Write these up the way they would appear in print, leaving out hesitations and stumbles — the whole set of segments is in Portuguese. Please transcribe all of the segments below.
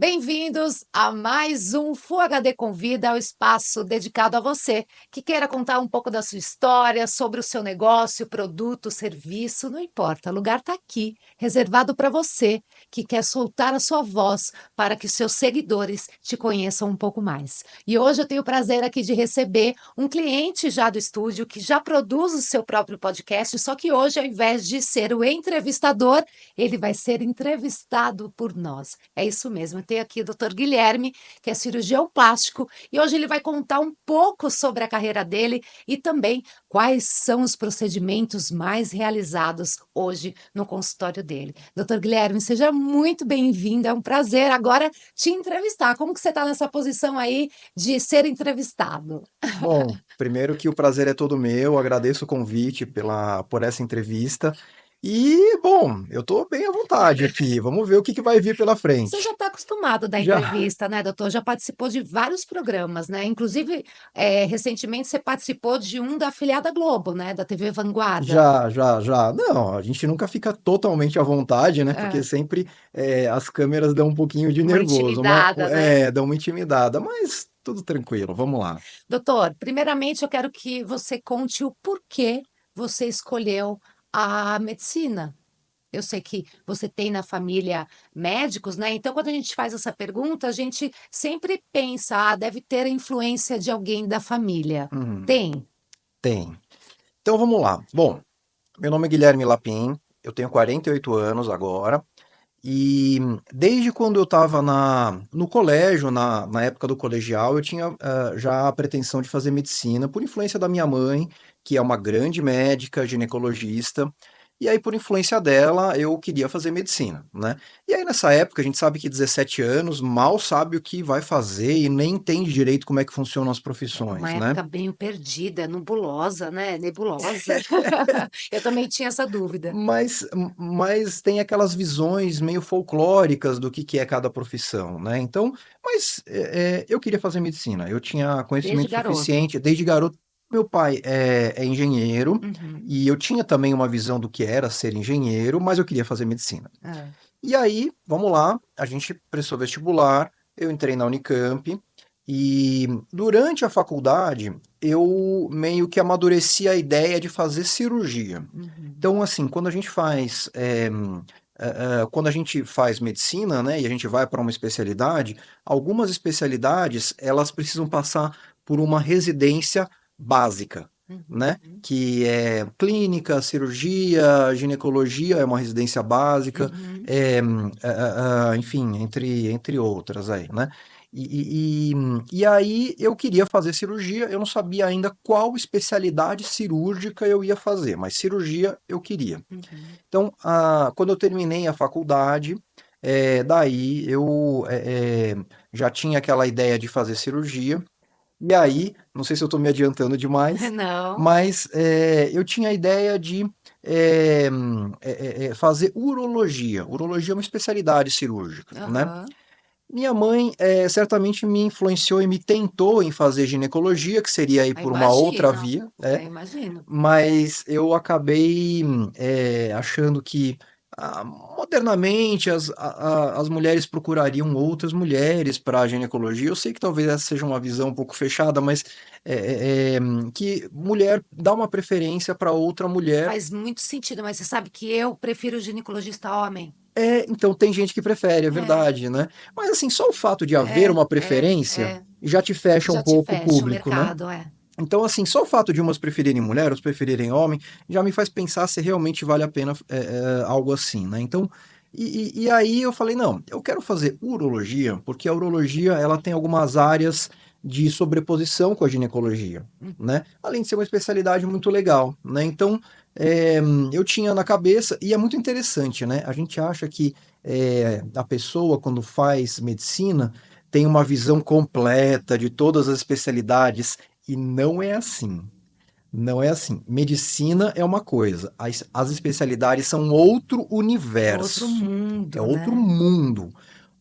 Bem-vindos a mais um Full HD Convida, o espaço dedicado a você que queira contar um pouco da sua história, sobre o seu negócio, produto, serviço, não importa, o lugar está aqui, reservado para você que quer soltar a sua voz para que seus seguidores te conheçam um pouco mais. E hoje eu tenho o prazer aqui de receber um cliente já do estúdio que já produz o seu próprio podcast, só que hoje, ao invés de ser o entrevistador, ele vai ser entrevistado por nós. É isso mesmo. Eu tenho aqui o Dr. Guilherme, que é cirurgião plástico, e hoje ele vai contar um pouco sobre a carreira dele e também quais são os procedimentos mais realizados hoje no consultório dele. Dr. Guilherme, seja muito bem-vindo. É um prazer agora te entrevistar. Como que você está nessa posição aí de ser entrevistado? Bom, primeiro que o prazer é todo meu, agradeço o convite por essa entrevista. E, bom, eu estou bem à vontade aqui. Vamos ver o que vai vir pela Você já frente. está acostumado da Já, entrevista, né, doutor? Já participou de vários programas, né? Inclusive, recentemente você participou de um da afiliada Globo, né? Da TV Vanguarda. já. Não, a gente nunca fica totalmente à vontade, né? Porque É, sempre as câmeras dão um pouquinho de uma nervoso, intimidada, né? dão uma intimidada, mas tudo tranquilo, vamos lá. Doutor, primeiramente eu quero que você conte o porquê você escolheu a medicina. Eu sei que você tem na família médicos, né? Então, quando a gente faz essa pergunta, a gente sempre pensa, deve ter a influência de alguém da família. Uhum, Tem? tem. Então vamos lá. Bom, meu nome é Guilherme Lapim, eu tenho 48 anos agora. E desde quando eu estava no colégio, na época do colegial, eu tinha já a pretensão de fazer medicina, por influência da minha mãe, que é uma grande médica, ginecologista, e aí, por influência dela, eu queria fazer medicina, né? E aí, nessa época, a gente sabe que 17 anos mal sabe o que vai fazer e nem entende direito como é que funcionam as É uma profissões, né? época bem perdida, nebulosa, né? Nebulosa. Eu também tinha essa dúvida. Mas, mas tem aquelas visões meio folclóricas do que é cada profissão, né? Então, mas eu queria fazer medicina. Eu tinha Desde conhecimento garoto. suficiente desde garoto. Meu pai é engenheiro Uhum. e eu tinha também uma visão do que era ser engenheiro, mas eu queria fazer medicina. É. E aí, vamos lá, a gente prestou vestibular, eu entrei na Unicamp e durante a faculdade eu meio que amadureci a ideia de fazer cirurgia. Uhum. Então, assim, quando a gente faz medicina, né, e a gente vai para uma especialidade, algumas especialidades elas precisam passar por uma residência básica, né? Uhum. Que é clínica, cirurgia, ginecologia é uma residência básica, Uhum. enfim, entre outras aí, né? E aí eu queria fazer cirurgia, eu não sabia ainda qual especialidade cirúrgica eu ia fazer, mas cirurgia eu queria. Uhum. Então, quando eu terminei a faculdade, daí eu já tinha aquela ideia de fazer cirurgia, e aí, não sei se eu estou me adiantando demais, Não. mas eu tinha a ideia de fazer urologia. Urologia é uma especialidade cirúrgica, né? Aham. Minha mãe certamente me influenciou e me tentou em fazer ginecologia, que seria ir Eu por uma outra imagino. via, Eu imagino. mas eu acabei achando que modernamente as mulheres procurariam outras mulheres para a ginecologia. Eu sei que talvez essa seja uma visão um pouco fechada, mas que mulher dá uma preferência para outra mulher. Faz muito sentido, mas você sabe que eu prefiro o ginecologista homem. Então tem gente que prefere, é É, verdade, né? Mas assim, só o fato de haver é, uma é, preferência é. já te fecha um Já te pouco o fecha o público, né? mercado, é. Então, assim, só o fato de umas preferirem mulher, outras preferirem homem, já me faz pensar se realmente vale a pena algo assim, né? Então, e aí eu falei, não, eu quero fazer urologia, porque a urologia, ela tem algumas áreas de sobreposição com a ginecologia, Uhum. né? Além de ser uma especialidade muito legal, né? Então, é, eu tinha na cabeça, e é muito interessante, né? A gente acha que a pessoa, quando faz medicina, tem uma visão completa de todas as especialidades, e não é assim. Não é assim. Medicina é uma coisa, as especialidades são outro É outro universo, é mundo, outro né? mundo.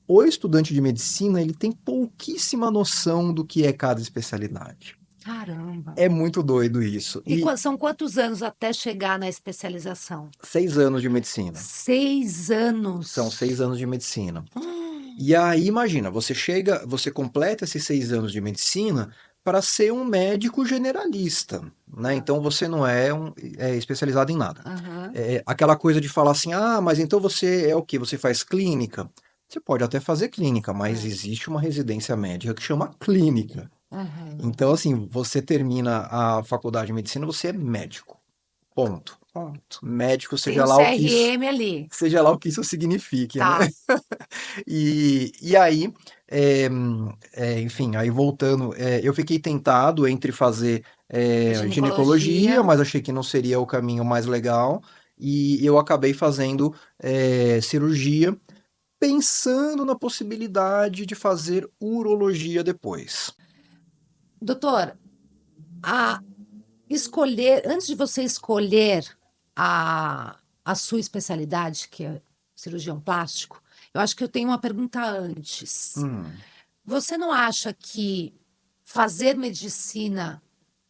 O estudante de medicina, ele tem pouquíssima noção do que é cada especialidade. Caramba. É muito doido isso. E E são quantos anos até chegar na especialização? 6 anos de medicina. 6 São anos. 6 anos de medicina. E aí, imagina, você completa esses 6 anos de medicina para ser um médico generalista, né? Tá. Então você não é especializado em nada. Aham. Aquela coisa de falar assim, ah, mas então você é o quê? Você faz clínica? Você pode até fazer clínica, mas É. existe uma residência médica que chama clínica. Aham. Então, assim, você termina a faculdade de medicina, você é médico. Ponto. Ponto. Médico, Tem um CRM ali. seja lá o que isso signifique, né? Tá. E aí, é, enfim, aí voltando, eu fiquei tentado entre fazer ginecologia, Ginecologia. mas achei que não seria o caminho mais legal, e eu acabei fazendo cirurgia, pensando na possibilidade de fazer urologia depois. Doutor, a escolher, antes de você escolher a sua especialidade, que é cirurgião plástico, eu acho que eu tenho uma pergunta antes. Hum. Você não acha que fazer medicina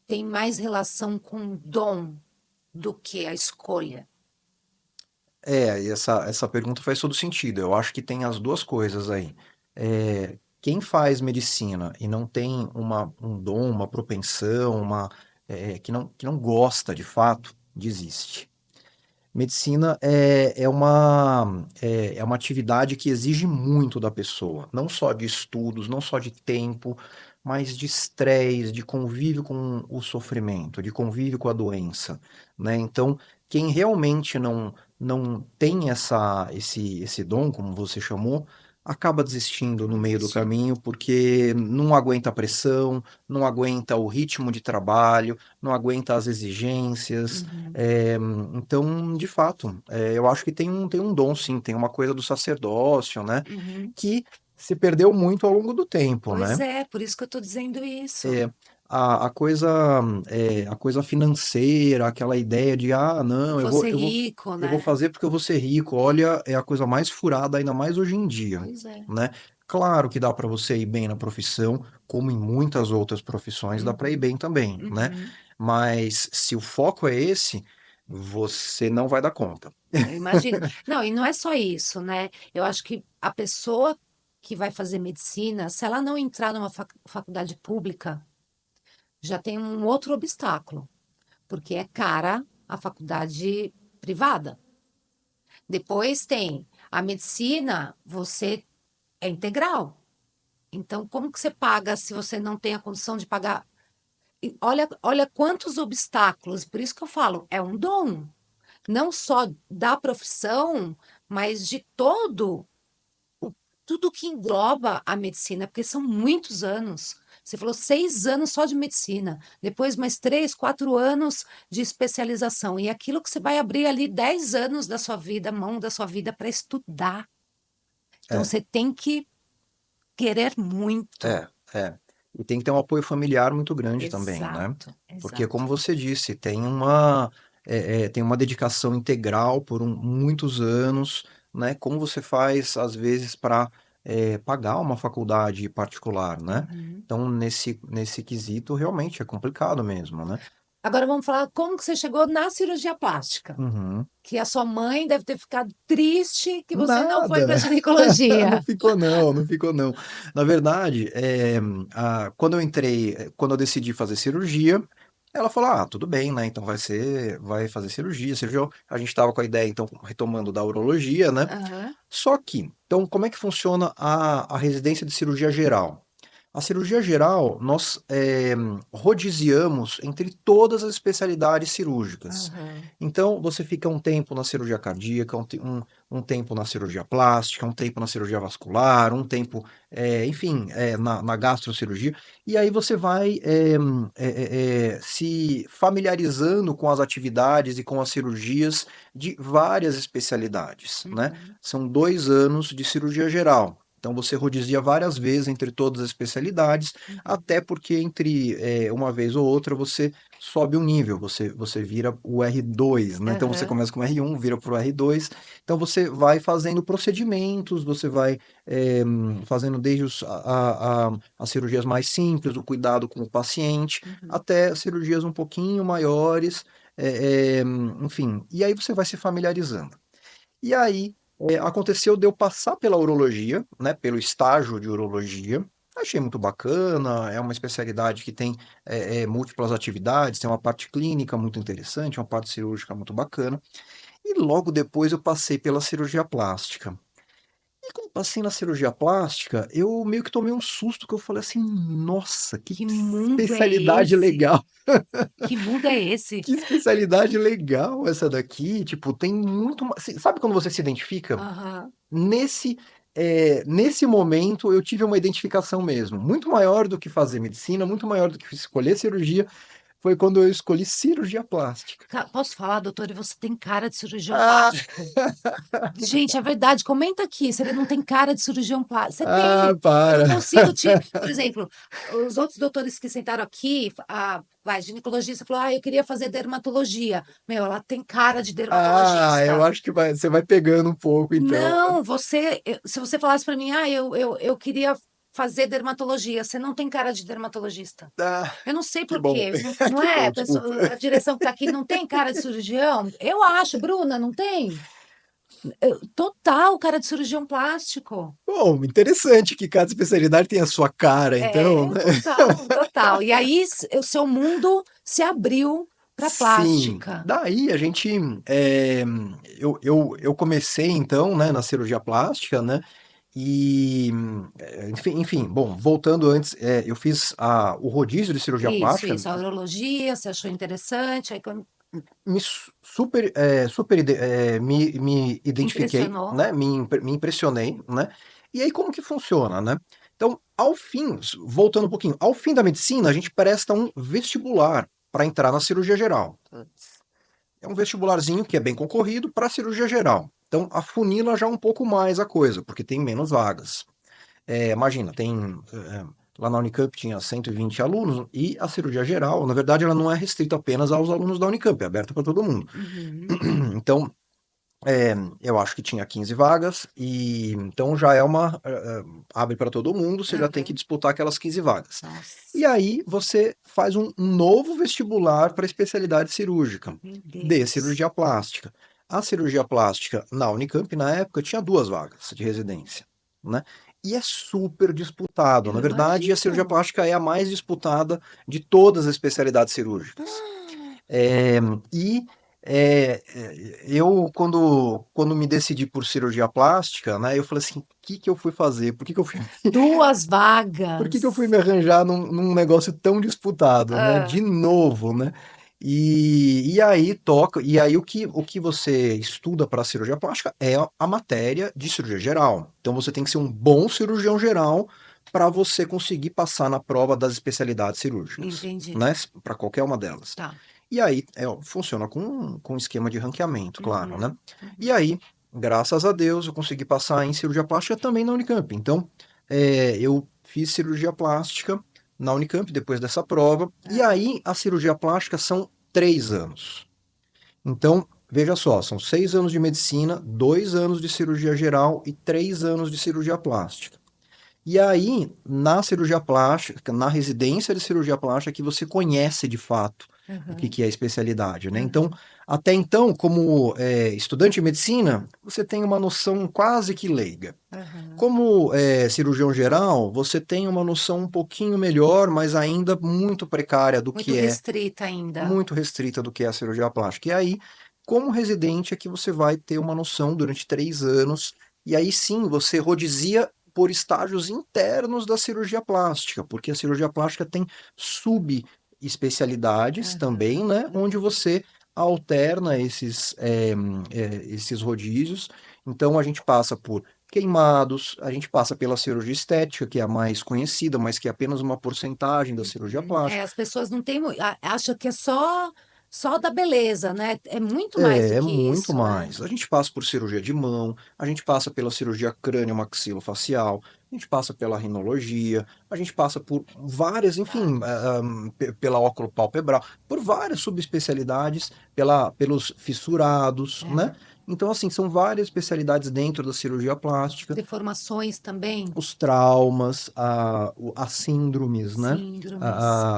tem mais relação com dom do que a escolha? E essa pergunta faz todo sentido. Eu acho que tem as duas coisas aí. Quem faz medicina e não tem um dom, uma propensão, que não gosta de fato, desiste. Medicina é uma atividade que exige muito da pessoa, não só de estudos, não só de tempo, mas de estresse, de convívio com o sofrimento, de convívio com a doença, né? Então, quem realmente não tem esse dom, como você chamou, acaba desistindo no Acaba meio do desistindo. caminho porque não aguenta a pressão, não aguenta o ritmo de trabalho, não aguenta as exigências. Uhum, É, então, de fato, eu acho que tem um dom, sim, tem uma coisa do sacerdócio, né? uhum. Que se perdeu muito ao longo do tempo, Pois né? é, por isso que eu estou dizendo isso. É, a coisa financeira, aquela ideia de, ah, não, eu vou, Você eu vou, rico, eu vou né? fazer porque eu vou ser rico. Olha, é a coisa mais furada, ainda mais hoje em dia, Pois é. né? Claro que dá para você ir bem na profissão, como em muitas outras profissões dá para ir Uhum, bem também, né? uhum. Mas se o foco é esse, você não vai dar conta. Eu imagino. Não, e não é só isso, né? Eu acho que a pessoa que vai fazer medicina, se ela não entrar numa faculdade pública, já tem um outro obstáculo, porque é cara a faculdade privada. Depois tem a medicina, você é integral. Então, como que você paga se você não tem a condição de pagar? E olha quantos obstáculos. Por isso que eu falo, é um dom. Não só da profissão, mas de tudo que engloba a medicina, porque são muitos anos. Você falou 6 anos só de medicina, depois mais 3, 4 anos de especialização, e aquilo que você vai abrir ali 10 anos da sua vida, mão da sua vida para estudar. Então É, você tem que querer muito. é, é. E tem que ter um apoio familiar muito grande também, né? Exato, Porque, como exato. você disse, tem uma dedicação integral por muitos anos, né? Como você faz, às vezes, para pagar uma faculdade particular, né? Uhum. Então, nesse quesito, realmente é complicado mesmo, né? Agora vamos falar como que você chegou na cirurgia plástica. Uhum. Que a sua mãe deve ter ficado triste que você não foi Nada, para não ginecologia. ficou não, não ficou não. Na verdade, quando eu decidi fazer cirurgia, ela falou, ah, tudo bem, né? Então vai fazer cirurgia. A gente estava com a ideia, então, retomando da urologia, né? Aham, Só que, então, como é que funciona a residência de cirurgia geral? A cirurgia geral, nós rodiziamos entre todas as especialidades cirúrgicas. aham. Então, você fica um tempo na cirurgia cardíaca, um tempo na cirurgia plástica, um tempo na cirurgia vascular, um tempo, enfim, na gastrocirurgia, e aí você vai se familiarizando com as atividades e com as cirurgias de várias especialidades, né? Uhum, São 2 anos de cirurgia geral. Então você rodizia várias vezes entre todas as especialidades, uhum. até porque entre uma vez ou outra você sobe um nível, você vira o R2, né? Então você Aham, começa com R1, vira para o R2. Então você vai fazendo procedimentos, você vai fazendo desde as cirurgias mais simples, o cuidado com o paciente, uhum. até cirurgias um pouquinho maiores, enfim. E aí você vai se familiarizando. E aí, Aconteceu de eu passar pela urologia, né, pelo estágio de urologia. Achei muito bacana, é uma especialidade que tem múltiplas atividades, tem uma parte clínica muito interessante, uma parte cirúrgica muito bacana. E logo depois eu passei pela cirurgia plástica. E quando passei na cirurgia plástica, eu meio que tomei um susto, que eu falei assim, nossa, que Que mundo é especialidade esse? legal, Que mundo é esse? que especialidade legal essa daqui, tipo, tem muito... Sabe quando você se identifica? Aham. Nesse, nesse momento eu tive uma identificação mesmo, muito maior do que fazer medicina, muito maior do que escolher cirurgia, foi quando eu escolhi cirurgia plástica. Posso falar, doutor? E você tem cara de cirurgião Ah, plástico. Gente, é verdade. Comenta aqui se ele não tem cara de cirurgião plástico. Você ah, tem. Eu não para. consigo te. Por exemplo, os outros doutores que sentaram aqui, a ginecologista falou: eu queria fazer dermatologia. Meu, ela tem cara de Ah, eu dermatologista. acho que você vai pegando um pouco, então. Não, se você falasse para mim, eu queria fazer dermatologia, você não tem cara de dermatologista. Ah, Eu não sei que por bom, quê. Não, não que é? bom, desculpa. A direção que está aqui não tem cara de cirurgião? Eu acho, Bruna, não tem? Total cara de cirurgião plástico. Bom, interessante que cada especialidade tem a sua cara, então, É, né? total, total. E aí o seu mundo se abriu para Sim, plástica. daí a gente, é, eu comecei então, né, na cirurgia plástica, né, e, enfim, bom, voltando antes, eu fiz o rodízio de cirurgia plástica, Isso, a urologia, você achou interessante, aí quando me identifiquei, impressionou. né, me impressionei, né, e aí como que funciona, né? Então, ao fim, voltando um pouquinho, ao fim da medicina, a gente presta um vestibular para entrar na cirurgia geral. Putz. É um vestibularzinho que é bem concorrido para cirurgia geral. Então, afunila já um pouco mais a coisa, porque tem menos vagas. Imagina, lá na Unicamp tinha 120 alunos e a cirurgia geral, na verdade, ela não é restrita apenas aos alunos da Unicamp, é aberta para todo mundo. Uhum. Então, eu acho que tinha 15 vagas e então já abre para todo mundo, você já tem que Uhum. disputar aquelas 15 vagas. E Nossa, aí você faz um novo vestibular para especialidade cirúrgica, meu de Deus. cirurgia plástica. A cirurgia plástica na Unicamp, na época, tinha duas vagas de residência, né? E é super disputado. Eu Na verdade, a cirurgia imagino. plástica é a mais disputada de todas as especialidades cirúrgicas. Ah, É, e eu, quando me decidi por cirurgia plástica, né, eu falei assim, o que que eu fui fazer? duas Por que que eu fui vagas. me arranjar num negócio tão disputado, né? De Ah, novo, né? E aí o que você estuda para cirurgia plástica é a matéria de cirurgia geral. Então você tem que ser um bom cirurgião geral para você conseguir passar na prova das especialidades cirúrgicas, entendi. né? Para qualquer uma delas. Tá. E aí funciona com um esquema de ranqueamento, claro, né? Uhum, E uhum. aí, graças a Deus, eu consegui passar em cirurgia plástica também na Unicamp. Então, eu fiz cirurgia plástica na Unicamp depois dessa prova. E Ah, aí, a cirurgia plástica são 3 anos. Então, veja só, são 6 anos de medicina, 2 anos de cirurgia geral e 3 anos de cirurgia plástica. E aí, na cirurgia plástica, na residência de cirurgia plástica, que você conhece de fato o que uhum, que é a especialidade, né? Então, uhum, até então, como estudante de medicina, você tem uma noção quase que leiga. uhum. Como cirurgião geral, você tem uma noção um pouquinho melhor, mas ainda muito precária do Muito que é, restrita ainda. muito restrita do que é a cirurgia plástica. E aí, como residente, é que você vai ter uma noção durante 3 anos, e aí sim você rodizia por estágios internos da cirurgia plástica, porque a cirurgia plástica tem subespecialidades também, Uhum, né? Onde uhum. você alterna esses rodízios. Então a gente passa por queimados, a gente passa pela cirurgia estética, que é a mais conhecida, mas que é apenas uma porcentagem da cirurgia Uhum. É, plástica. as pessoas não têm, acham que é só da beleza, né? É muito mais do É que muito isso, né? mais. A gente passa por cirurgia de mão, a gente passa pela cirurgia crânio-maxilofacial, a gente passa pela rinologia, a gente passa por várias, enfim, Vários. pela óculo-palpebral, por várias subespecialidades, pelos fissurados, né? É. Então, assim, são várias especialidades dentro da cirurgia plástica, Deformações também, os traumas, as síndromes, né? síndromes,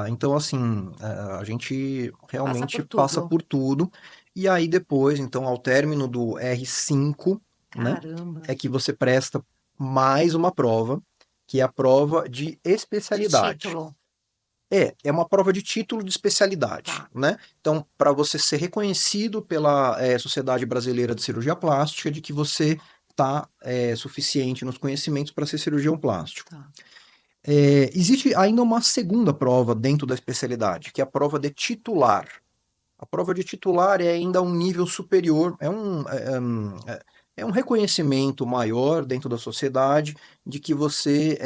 Então, assim, a gente passa realmente por passa tudo. por tudo. E aí depois, então, ao término do R5, né? Caramba, É que você presta mais uma prova, que é a prova de de especialidade. título. É uma prova de título de especialidade, Tá. né? Então, para você ser reconhecido pela Sociedade Brasileira de Cirurgia Plástica, de que você está suficiente nos conhecimentos para ser cirurgião plástico. Tá. Existe ainda uma segunda prova dentro da especialidade, que é a prova de titular. A prova de titular é ainda um nível superior, é um reconhecimento maior dentro da sociedade de que você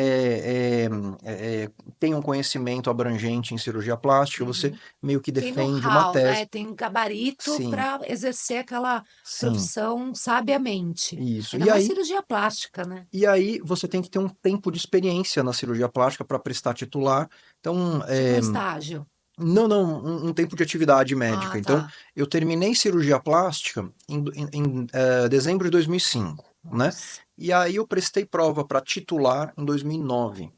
tem um conhecimento abrangente em cirurgia plástica, você Uhum. meio que Tem defende uma know-how, tese. né? Tem gabarito Sim, para exercer aquela sim, profissão sabiamente. isso. Ainda mais cirurgia plástica, né? E aí você tem que ter um tempo de experiência na cirurgia plástica para prestar titular. Então, Tipo um estágio. não, não, um tempo de atividade Ah, médica. Então, tá. eu terminei cirurgia plástica em dezembro de 2005, né? Nossa. E aí eu prestei prova para titular em 2009,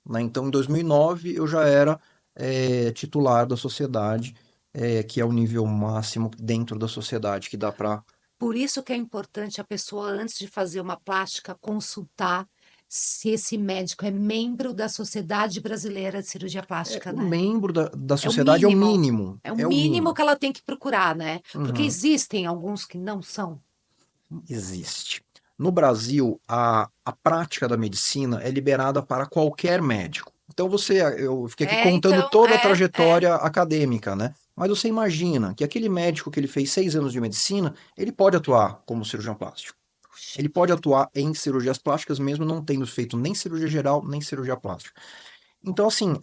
né? Então, em 2009 eu já era titular da sociedade, que é o nível máximo dentro da sociedade que dá para. Por isso que é importante a pessoa, antes de fazer uma plástica, consultar se esse médico é membro da Sociedade Brasileira de Cirurgia Plástica, O né? membro da É o sociedade é o mínimo. mínimo, É o é o mínimo mínimo. que ela tem que procurar, né? Porque Uhum. existem alguns que não são. Existe. No Brasil, a prática da medicina é liberada para qualquer médico. Então eu fiquei aqui É, contando então, toda a é. trajetória acadêmica, né? Mas você imagina que aquele médico que ele fez 6 anos de medicina, ele pode atuar como cirurgião plástico. Puxa Ele pode vida. atuar em cirurgias plásticas mesmo não tendo feito nem cirurgia geral, nem cirurgia plástica. Então, assim,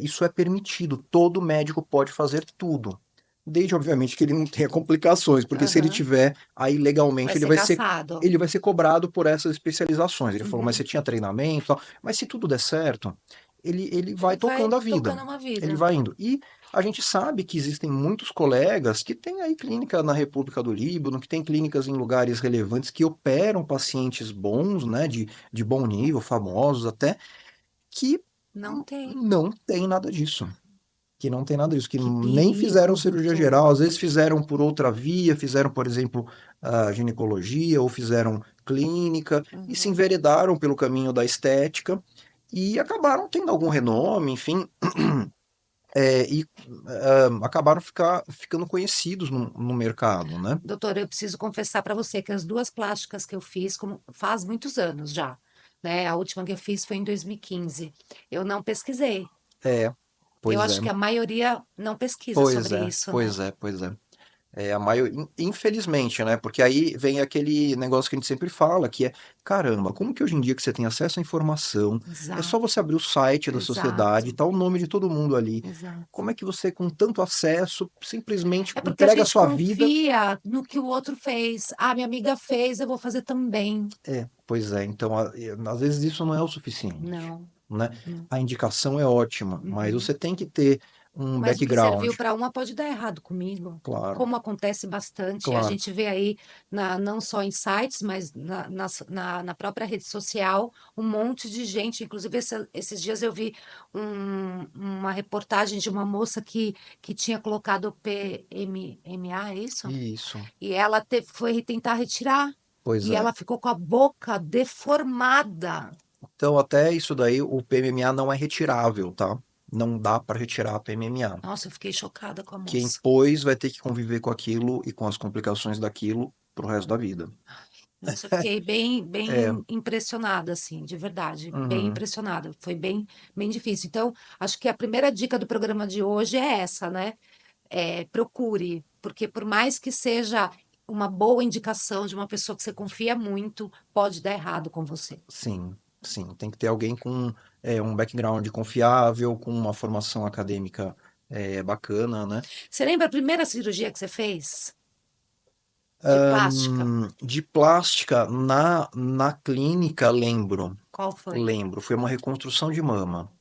isso é permitido. Todo médico pode fazer tudo. Desde, obviamente, que ele não tenha complicações, porque se ele Aham. tiver, aí Vai legalmente ser caçado. ele vai ser cobrado por essas especializações. Ele falou, mas Uhum. você tinha treinamento, e tal. Mas se tudo der certo, ele vai Ele vai tocando a vida. tocando uma Ele vida. vai indo. E a gente sabe que existem muitos colegas que têm aí clínica na República do Líbano, que têm clínicas em lugares relevantes, que operam pacientes bons, né, de bom nível, famosos até, que Não tem. não tem nada disso. Que não tem nada disso, que Que nem fizeram perigo, cirurgia doutor. geral, às vezes fizeram por outra via, fizeram, por exemplo, a ginecologia ou fizeram clínica e se Uhum. enveredaram pelo caminho da estética e acabaram tendo algum renome, enfim, e acabaram ficando conhecidos no mercado, né? Doutor, eu preciso confessar para você que as duas plásticas que eu fiz faz muitos anos já, né? A última que eu fiz foi em 2015. Eu não pesquisei. É, Eu pois é, acho que a maioria não pesquisa pois sobre é, isso, né? pois é, pois é. A maioria, infelizmente, né? Porque aí vem aquele negócio que a gente sempre fala, que é, caramba, como que hoje em dia que você tem acesso à informação, é só você Exato, abrir o site da sociedade, exato, tá o nome de todo mundo ali. exato. Como é que você, com tanto acesso, simplesmente É porque a entrega a gente sua vida? confia no que o outro fez. Ah, minha amiga fez, eu vou fazer também. Pois é, então, às vezes isso não é o suficiente, Não, né? não. A indicação é ótima, mas Uhum. você tem que ter um Mas o que background, serviu para uma pode dar errado comigo. claro, Como acontece bastante, a claro. gente vê aí, não só em sites, mas na própria rede social, um monte de gente. Inclusive, esses dias eu vi uma reportagem de uma moça que tinha colocado PMMA, é isso? Isso, E ela foi tentar retirar, pois e é. ela ficou com a boca deformada. Então, até isso daí, o PMMA não é retirável, tá? Não dá para retirar a PMMA. Nossa, eu fiquei chocada com a Quem moça. pôs vai ter que conviver com aquilo e com as complicações daquilo pro resto da vida. Nossa, eu fiquei bem, É, bem impressionada, assim, de verdade, bem uhum, impressionada. Foi bem, bem difícil. Então, acho que a primeira dica do programa de hoje é essa, né? Procure, porque por mais que seja uma boa indicação de uma pessoa que você confia muito, pode dar errado com você. sim, sim. Tem que ter alguém com um background confiável, com uma formação acadêmica bacana, né? Você lembra a primeira cirurgia que você fez de plástica? De plástica na clínica, lembro, Qual foi? lembro. Foi uma reconstrução de mama.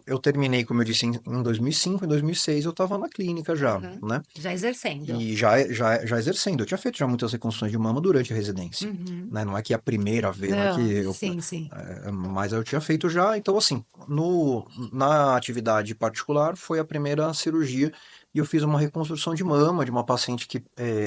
Eu terminei, como eu disse, em 2005, em 2006 eu estava na clínica já, Aham. né? Já exercendo. E já exercendo. Eu tinha feito já muitas reconstruções de mama durante a residência, Uhum. né? Não é que é a primeira vez, não é que Não, eu, sim, sim. mas eu tinha feito já. Então, assim, na atividade particular foi a primeira cirurgia e eu fiz uma reconstrução de mama de uma paciente que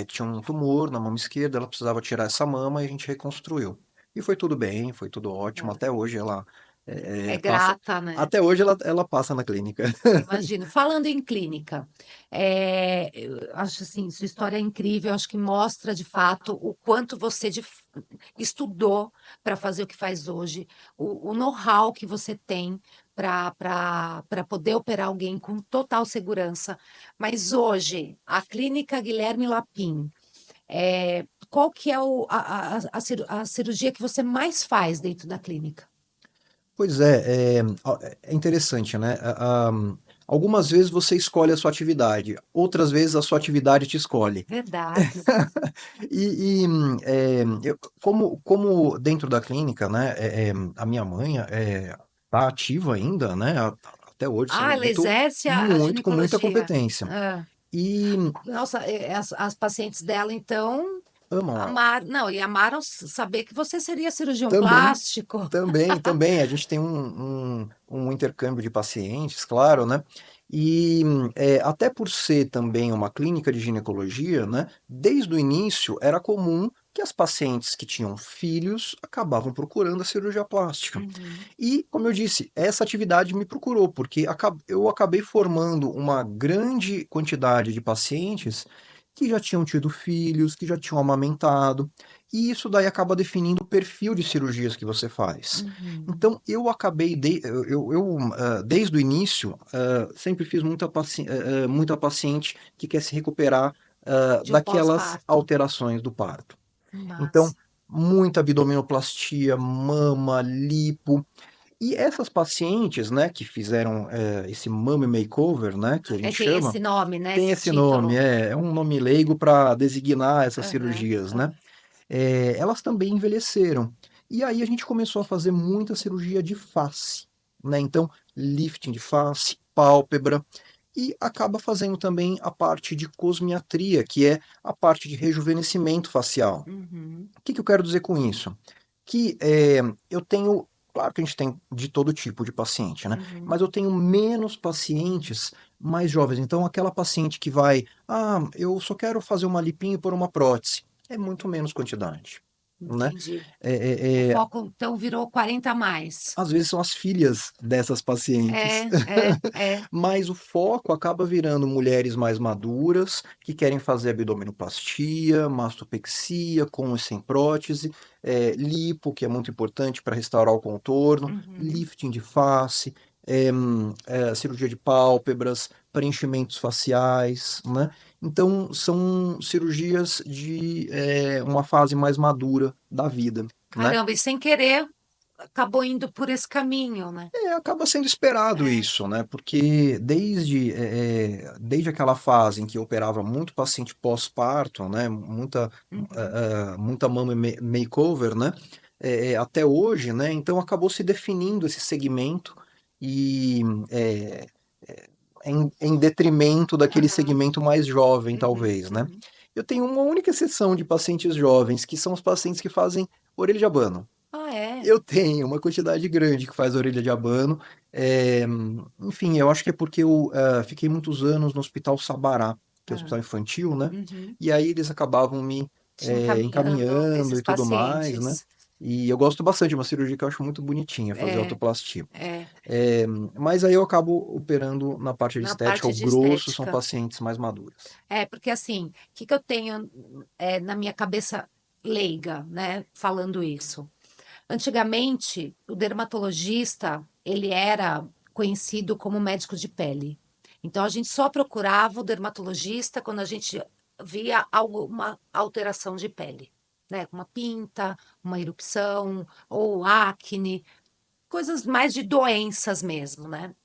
tinha um tumor na mama esquerda, ela precisava tirar essa mama e a gente reconstruiu. E foi tudo bem, foi tudo ótimo. É Até hoje ela passa, grata, né? até hoje ela passa na clínica. Imagino. Falando em clínica, eu acho assim, sua história é incrível, acho que mostra de fato o quanto você estudou para fazer o que faz hoje, o know-how que você tem para poder operar alguém com total segurança. Mas hoje, a clínica Guilherme Lapim, qual que é a cirurgia que você mais faz dentro da clínica? Pois é interessante, né? Algumas vezes você escolhe a sua atividade, outras vezes a sua atividade te escolhe. Verdade. Como dentro da clínica, né? A minha mãe tá ativa ainda, né? Até hoje, Ah, sendo ela exerce a com muita ginecologia. competência. Ah, E nossa, as pacientes dela, então, amam ela. amaram, não, e amaram saber que você seria cirurgião Também, plástico. também, a gente tem um intercâmbio de pacientes, claro, né? E até por ser também uma clínica de ginecologia, né? Desde o início era comum que as pacientes que tinham filhos acabavam procurando a cirurgia plástica. Uhum. E, como eu disse, essa atividade me procurou, porque eu acabei formando uma grande quantidade de pacientes que já tinham tido filhos, que já tinham amamentado, e isso daí acaba definindo o perfil de cirurgias que você faz. Uhum. Então, eu acabei, desde o início, sempre fiz muita paciente que quer se recuperar De um daquelas pós-parto. alterações do parto. Então, Massa. muita abdominoplastia, mama, lipo. E essas pacientes, né, que fizeram esse mummy makeover, né, que a gente Tem chama, esse nome, né? tem Esse esse nome, título. é um nome leigo para designar essas Aham, cirurgias, né? aham. Elas também envelheceram. E aí a gente começou a fazer muita cirurgia de face, né? Então, lifting de face, pálpebra, e acaba fazendo também a parte de cosmiatria, que é a parte de rejuvenescimento facial. Uhum, O que que eu quero dizer com isso? Que eu tenho, claro que a gente tem de todo tipo de paciente, né? uhum. Mas eu tenho menos pacientes mais jovens. Então, aquela paciente que vai, eu só quero fazer uma lipinha por uma prótese, é muito menos quantidade, né? Entendi. O É, é, é, foco, então, virou 40 a mais. Às vezes são as filhas dessas pacientes. É. Mas o foco acaba virando mulheres mais maduras que querem fazer abdominoplastia, mastopexia com e sem prótese, lipo, que é muito importante para restaurar o contorno, Uhum. lifting de face, cirurgia de pálpebras, preenchimentos faciais, né? Então são cirurgias de uma fase mais madura da vida, né? Caramba, e sem querer, acabou indo por esse caminho, né? Acaba sendo esperado É. isso, né? Porque desde aquela fase em que eu operava muito paciente pós-parto, né? Uhum. Muita mama makeover, né? Até hoje, né? Então acabou se definindo esse segmento e é, em detrimento daquele Aham. segmento mais jovem, Uhum. talvez, né? Uhum. Eu tenho uma única exceção de pacientes jovens, que são os pacientes que fazem orelha de abano. Ah, é? Eu tenho uma quantidade grande que faz orelha de abano. É, Enfim, eu acho que é porque eu fiquei muitos anos no Hospital Sabará, que é o Ah, hospital infantil, né? uhum. E aí eles acabavam me Te encaminhando encaminhando esses e tudo mais, né? pacientes. E eu gosto bastante de uma cirurgia que eu acho muito bonitinha, fazer É, autoplastia. é. É, mas aí eu acabo operando na parte de Na estética, o parte de grosso são estética. pacientes mais maduras. Porque assim, o que que eu tenho na minha cabeça leiga, né, falando isso? Antigamente, o dermatologista, ele era conhecido como médico de pele. Então, a gente só procurava o dermatologista quando a gente via alguma alteração de pele, né? Uma pinta, uma erupção ou acne, coisas mais de doenças mesmo, né?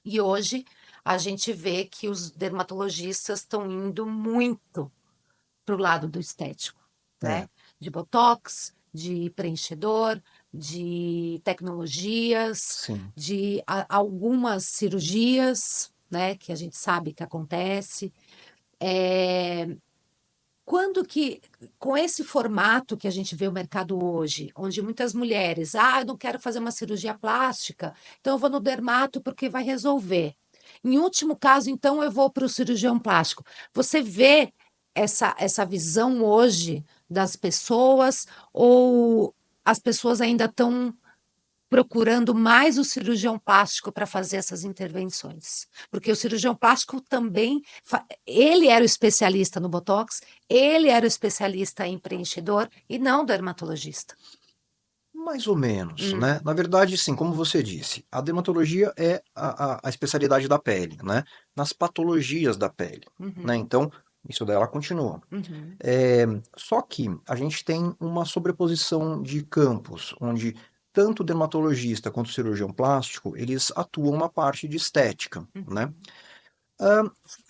E hoje a gente vê que os dermatologistas estão indo muito para o lado do estético, É, né? De botox, de preenchedor, de tecnologias, sim. de algumas cirurgias, né, que a gente sabe que acontece. É, quando que, com esse formato que a gente vê o mercado hoje, onde muitas mulheres, eu não quero fazer uma cirurgia plástica, então eu vou no dermato porque vai resolver. Em último caso, então, eu vou para o cirurgião plástico. Você vê essa visão hoje das pessoas, ou as pessoas ainda estão procurando mais o cirurgião plástico para fazer essas intervenções? Porque o cirurgião plástico também, ele era o especialista no Botox, ele era o especialista em preenchedor e não o dermatologista. Mais ou menos, Hum, né? Na verdade, sim, como você disse, a dermatologia é a especialidade da pele, né? Nas patologias da pele, né? uhum, Então, isso dela continua. uhum, É, só que a gente tem uma sobreposição de campos, onde tanto o dermatologista quanto o cirurgião plástico, eles atuam na parte de estética, né? uhum. Ah,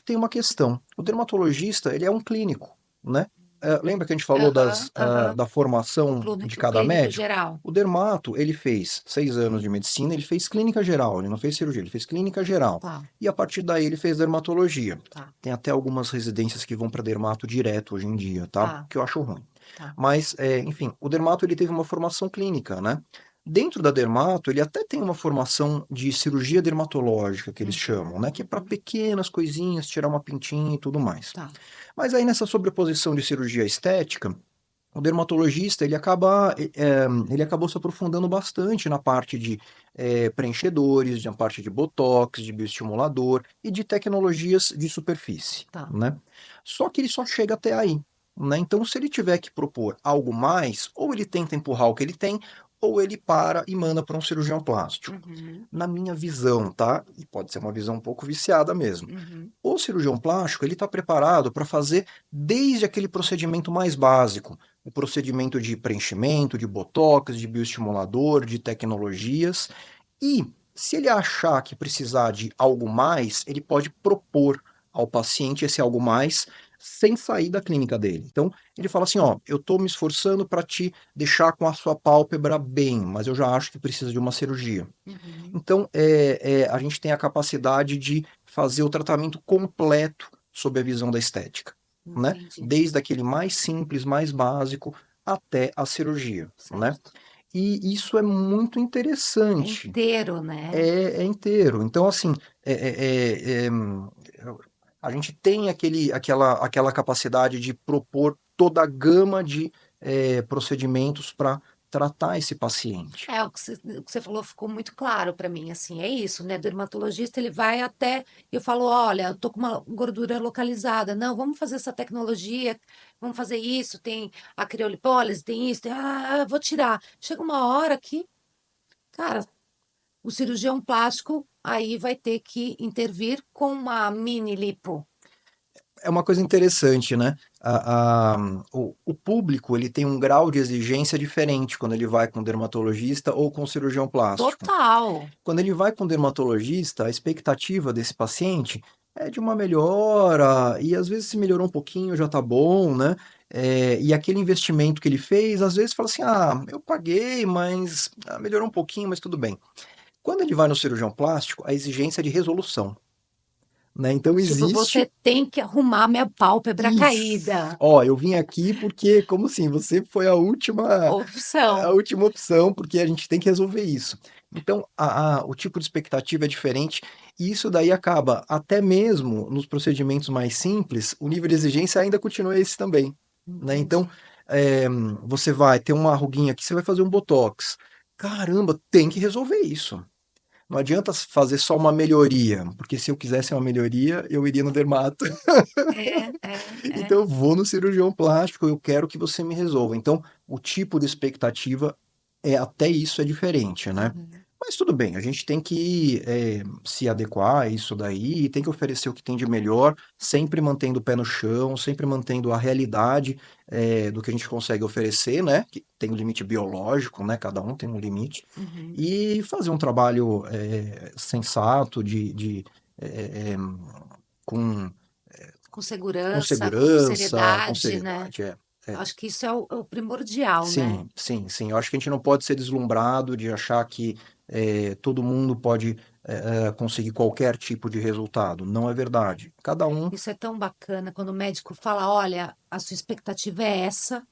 tem uma questão. O dermatologista, ele é um clínico, né? Lembra que a gente falou Aham, aham. da formação de O cada clínico médico? geral. O dermato, ele fez 6 anos de medicina, ele fez clínica geral, ele não fez cirurgia, ele fez clínica geral. Tá, E a partir daí ele fez dermatologia. tá, Tem até algumas residências que vão para dermato direto hoje em dia, tá? tá, Que eu acho ruim. tá. Mas, enfim, o dermato ele teve uma formação clínica, né? Dentro da dermato, ele até tem uma formação de cirurgia dermatológica, que eles Uhum, chamam, né? Que é para uhum, pequenas coisinhas, tirar uma pintinha e tudo mais. tá. Mas aí nessa sobreposição de cirurgia estética, o dermatologista ele acabou se aprofundando bastante na parte de preenchedores, na parte de botox, de bioestimulador e de tecnologias de superfície, Tá. né? Só que ele só chega até aí, né? Então, se ele tiver que propor algo mais, ou ele tenta empurrar o que ele tem, ou ele para e manda para um cirurgião plástico. Uhum, Na minha visão, tá? E pode ser uma visão um pouco viciada mesmo. uhum, O cirurgião plástico, ele está preparado para fazer desde aquele procedimento mais básico, o procedimento de preenchimento, de botox, de bioestimulador, de tecnologias, e se ele achar que precisar de algo mais, ele pode propor ao paciente esse algo mais sem sair da clínica dele. Então, ele fala assim, ó, eu estou me esforçando para te deixar com a sua pálpebra bem, mas eu já acho que precisa de uma cirurgia. uhum. Então, a gente tem a capacidade de fazer o tratamento completo sob a visão da estética, né? Entendi. Desde aquele mais simples, mais básico, até a cirurgia, né? Certo. E isso é muito É interessante, inteiro, né? é inteiro. Então, assim, a gente tem aquela capacidade de propor toda a gama de procedimentos para tratar esse paciente. O que você falou ficou muito claro para mim, assim, é isso, né? Dermatologista, ele vai até, eu falo, olha, eu tô com uma gordura localizada, não, vamos fazer essa tecnologia, vamos fazer isso, tem a criolipólise, tem isso, vou tirar. Chega uma hora que, cara, o cirurgião plástico aí vai ter que intervir com uma mini lipo. É uma coisa interessante, né? O público ele tem um grau de exigência diferente quando ele vai com o dermatologista ou com o cirurgião plástico. Total. Quando ele vai com o dermatologista, a expectativa desse paciente é de uma melhora, e às vezes se melhorou um pouquinho já tá bom, né? E aquele investimento que ele fez, às vezes fala assim: eu paguei, mas melhorou um pouquinho, mas tudo bem. Quando ele vai no cirurgião plástico, a exigência é de resolução, né? Então Tipo, existe você tem que arrumar minha pálpebra isso. caída. Ó, eu vim aqui porque, como assim, você foi a Opção. última opção, porque a gente tem que resolver isso. Então, o tipo de expectativa é diferente, e isso daí acaba, até mesmo nos procedimentos mais simples, o nível de exigência ainda continua esse também, né? Então, Entendi. é, você vai ter uma ruguinha aqui, você vai fazer um botox. Caramba, tem que resolver isso. Não adianta fazer só uma melhoria, porque se eu quisesse uma melhoria, eu iria no dermato. É. Então eu vou no cirurgião plástico, eu quero que você me resolva. Então, o tipo de expectativa até isso é diferente, né? Uhum. Mas tudo bem, a gente tem que se adequar a isso daí, e tem que oferecer o que tem de melhor, sempre mantendo o pé no chão, sempre mantendo a realidade do que a gente consegue oferecer, né? Que tem um limite biológico, né? Cada um tem um limite, Uhum. e fazer um trabalho sensato é, é, com Com com segurança, com segurança, com seriedade, né? seriedade, é. É. Acho que isso é o primordial, né? Sim, sim, sim. Eu acho que a gente não pode ser deslumbrado de achar que todo mundo pode conseguir qualquer tipo de resultado. Não é verdade. Cada um Isso é tão bacana quando o médico fala, olha, a sua expectativa é essa,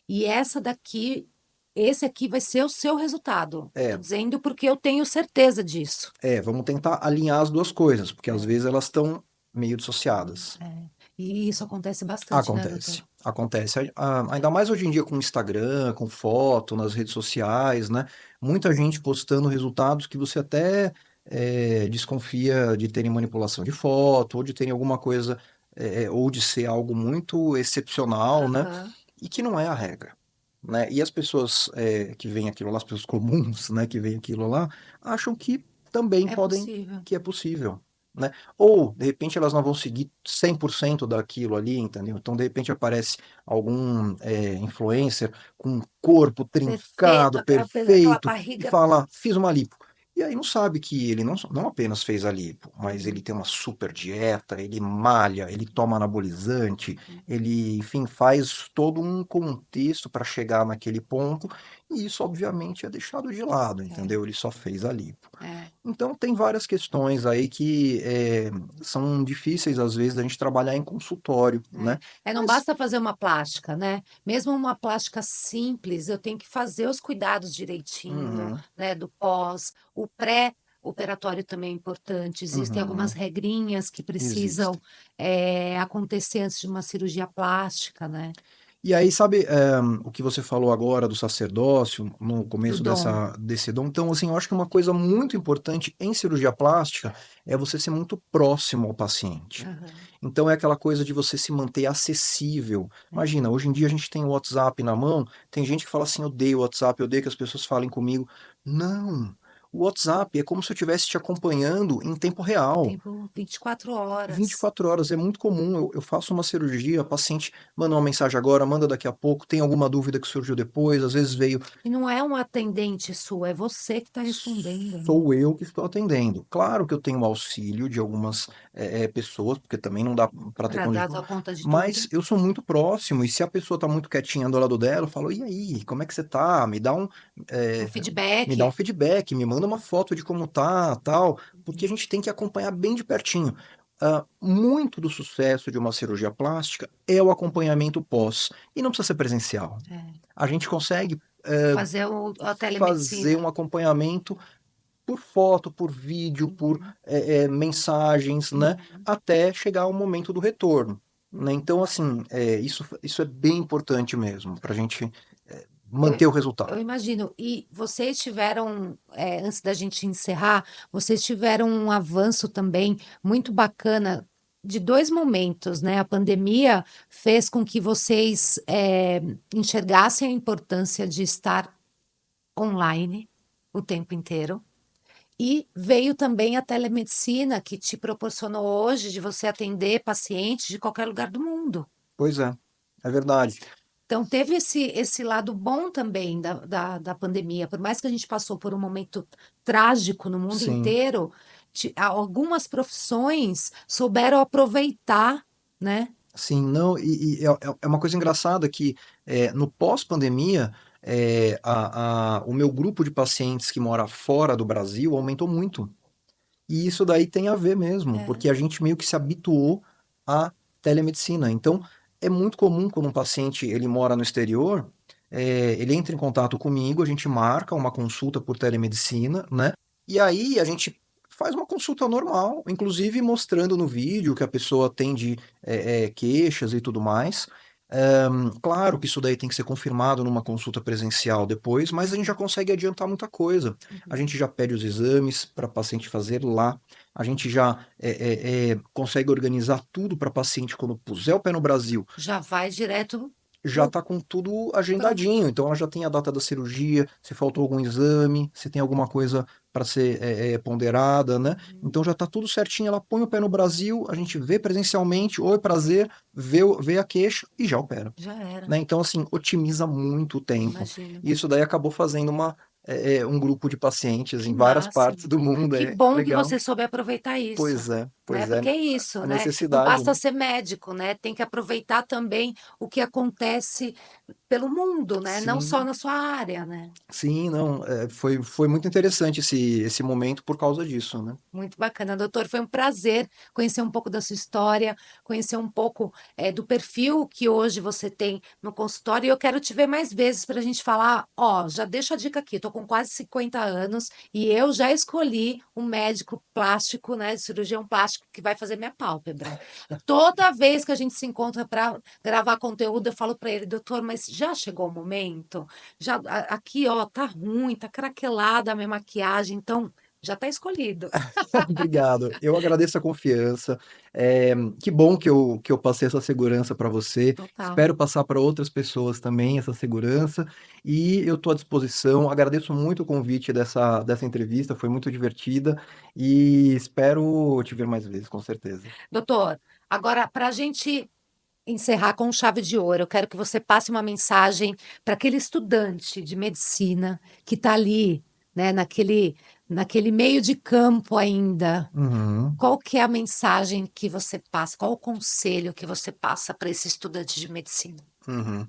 e essa daqui, esse aqui vai ser o seu resultado. Tô é, dizendo porque eu tenho certeza disso. vamos tentar alinhar as duas coisas, porque às É, vezes elas estão meio dissociadas. é. E isso acontece bastante, né, doutor? Acontece, acontece. Ainda mais hoje em dia com Instagram, com foto, nas redes sociais, né? Muita gente postando resultados que você até desconfia de terem manipulação de foto, ou de terem alguma coisa, ou de ser algo muito excepcional, né? Aham, E que não é a regra, né? E as pessoas que veem aquilo lá, as pessoas comuns, né, que veem aquilo lá, acham que também é podem, possível. que é possível, né? Ou, de repente, elas não vão seguir 100% daquilo ali, entendeu? Então, de repente, aparece algum influencer com um corpo Perfeito, trincado, aquela perfeito, e barriga. fala, fiz uma lipo. E aí não sabe que ele não apenas fez a lipo, mas ele Uhum, tem uma super dieta, ele malha, ele toma anabolizante, uhum. ele, enfim, faz todo um contexto para chegar naquele ponto, e isso, obviamente, é deixado de lado, É, entendeu? Ele só fez a lipo. é. Então, tem várias questões aí que são difíceis, às vezes, da gente trabalhar em consultório, né? Não Mas, basta fazer uma plástica, né? Mesmo uma plástica simples, eu tenho que fazer os cuidados direitinho, uhum, né? Do pós, o pré-operatório também é importante. Existem algumas uhum, regrinhas que precisam existe. acontecer antes de uma cirurgia plástica, né? E aí, sabe, o que você falou agora do sacerdócio, no Do começo dom. desse dom? Então, assim, eu acho que uma coisa muito importante em cirurgia plástica é você ser muito próximo ao paciente. Aham, Então, é aquela coisa de você se manter acessível. é. Imagina, hoje em dia a gente tem o WhatsApp na mão, tem gente que fala assim, eu odeio o WhatsApp, eu odeio que as pessoas falem comigo. Não, o WhatsApp é como se eu estivesse te acompanhando em tempo real. Tempo 24 horas. 24 horas é muito comum. Eu faço uma cirurgia, a paciente manda uma mensagem agora, manda daqui a pouco, tem alguma dúvida que surgiu depois, às vezes veio, E não é um atendente sua, é você que está respondendo, né? sou eu que estou atendendo. Claro que eu tenho o auxílio de algumas pessoas, porque também não dá para ter Para dar condição, tua conta de mas tudo. eu sou muito próximo, e se a pessoa está muito quietinha do lado dela, eu falo, e aí, como é que você tá? O eh, me dá um feedback. feedback, me manda uma foto de como tá, tal, porque a gente tem que acompanhar bem de pertinho. Muito do sucesso de uma cirurgia plástica é o acompanhamento pós, e não precisa ser presencial. É. A gente consegue Fazer a fazer um telemedicina. acompanhamento por foto, por vídeo, por Uhum, mensagens, né, uhum. até chegar ao momento do retorno, né? Então, assim, isso é bem importante mesmo, para a gente Eu, manter o eu resultado. imagino. E vocês tiveram, antes da gente encerrar, vocês tiveram um avanço também muito bacana de dois momentos, né? A pandemia fez com que vocês enxergassem a importância de estar online o tempo inteiro. E veio também a telemedicina, que te proporcionou hoje de você atender pacientes de qualquer lugar do mundo. Pois é verdade. Então, teve esse lado bom também da pandemia. Por mais que a gente passou por um momento trágico no mundo Sim, inteiro, algumas profissões souberam aproveitar, né? sim, não, e é uma coisa engraçada que no pós-pandemia, o meu grupo de pacientes que mora fora do Brasil aumentou muito. E isso daí tem a ver mesmo, É. porque a gente meio que se habituou à telemedicina. Então, é muito comum quando um paciente ele mora no exterior, ele entra em contato comigo, a gente marca uma consulta por telemedicina, né? E aí a gente faz uma consulta normal, inclusive mostrando no vídeo que a pessoa tem de queixas e tudo mais. Claro que isso daí tem que ser confirmado numa consulta presencial depois, mas a gente já consegue adiantar muita coisa. A Uhum. gente já pede os exames para a paciente fazer lá, a gente já consegue organizar tudo para a paciente quando puser o pé no Brasil, Já vai direto já pro está com tudo pronto. agendadinho. Então ela já tem a data da cirurgia, se faltou algum exame, se tem alguma coisa para ser ponderada, né? Uhum. Então já está tudo certinho. Ela põe o pé no Brasil, a gente vê presencialmente, oi, prazer, vê a queixa e já opera. Já era, Né? Então, assim, otimiza muito o tempo. imagino. E isso daí acabou fazendo um grupo de pacientes Que em várias partes máximo. do mundo. Que É bom que legal. você soube aproveitar isso. Pois é. né? Pois é, Porque é isso, a né? Não necessidade, basta né? ser médico, né? Tem que aproveitar também o que acontece pelo mundo, né? Não só Sim, na sua área, né? sim, não, foi muito interessante esse momento por causa disso, né? Muito bacana, doutor. Foi um prazer conhecer um pouco da sua história, conhecer um pouco do perfil que hoje você tem no consultório. E eu quero te ver mais vezes para a gente falar. Ó, já deixo a dica aqui. Estou com quase 50 anos e eu já escolhi um médico plástico, né, cirurgião plástico que vai fazer minha pálpebra. Toda vez que a gente se encontra para gravar conteúdo, eu falo para ele, doutor, mas já chegou o momento? Já aqui, ó, tá ruim, tá craquelada a minha maquiagem, então já está escolhido. Obrigado. Eu agradeço a confiança. Que bom que eu passei essa segurança para você. Total. Espero passar para outras pessoas também essa segurança. E eu estou à disposição. Agradeço muito o convite dessa entrevista, foi muito divertida. E espero te ver mais vezes, com certeza. Doutor, agora, para a gente encerrar com chave de ouro, eu quero que você passe uma mensagem para aquele estudante de medicina que está ali, né, naquele meio de campo ainda. Uhum, Qual que é a mensagem que você passa? Qual o conselho que você passa para esse estudante de medicina? uhum.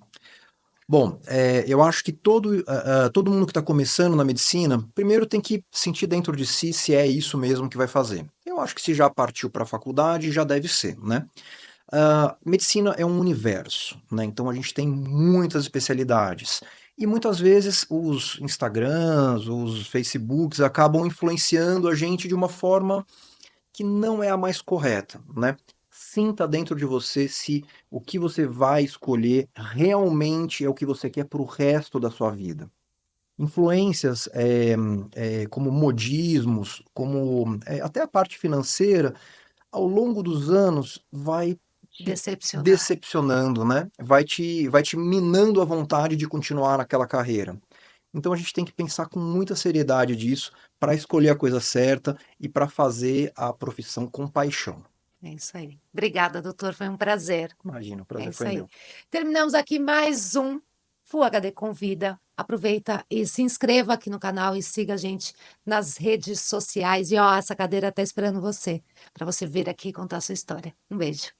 Bom, eu acho que todo mundo que está começando na medicina, primeiro tem que sentir dentro de si se é isso mesmo que vai fazer. Eu acho que se já partiu para a faculdade, já deve ser, né? Medicina é um universo, né? Então a gente tem muitas especialidades. E muitas vezes os Instagrams, os Facebooks acabam influenciando a gente de uma forma que não é a mais correta, né? Sinta dentro de você se o que você vai escolher realmente é o que você quer para o resto da sua vida. Influências como modismos, como até a parte financeira, ao longo dos anos vai te Decepcionar. decepcionando, né? Vai te minando a vontade de continuar naquela carreira. Então a gente tem que pensar com muita seriedade disso para escolher a coisa certa e para fazer a profissão com paixão. É isso aí. Obrigada, doutor. Foi um prazer. Imagina, o É prazer isso foi aí. meu. Terminamos aqui mais um Full HD Convida. Aproveita e se inscreva aqui no canal e siga a gente nas redes sociais. E ó, essa cadeira está esperando você, para você vir aqui contar a sua história. Um beijo.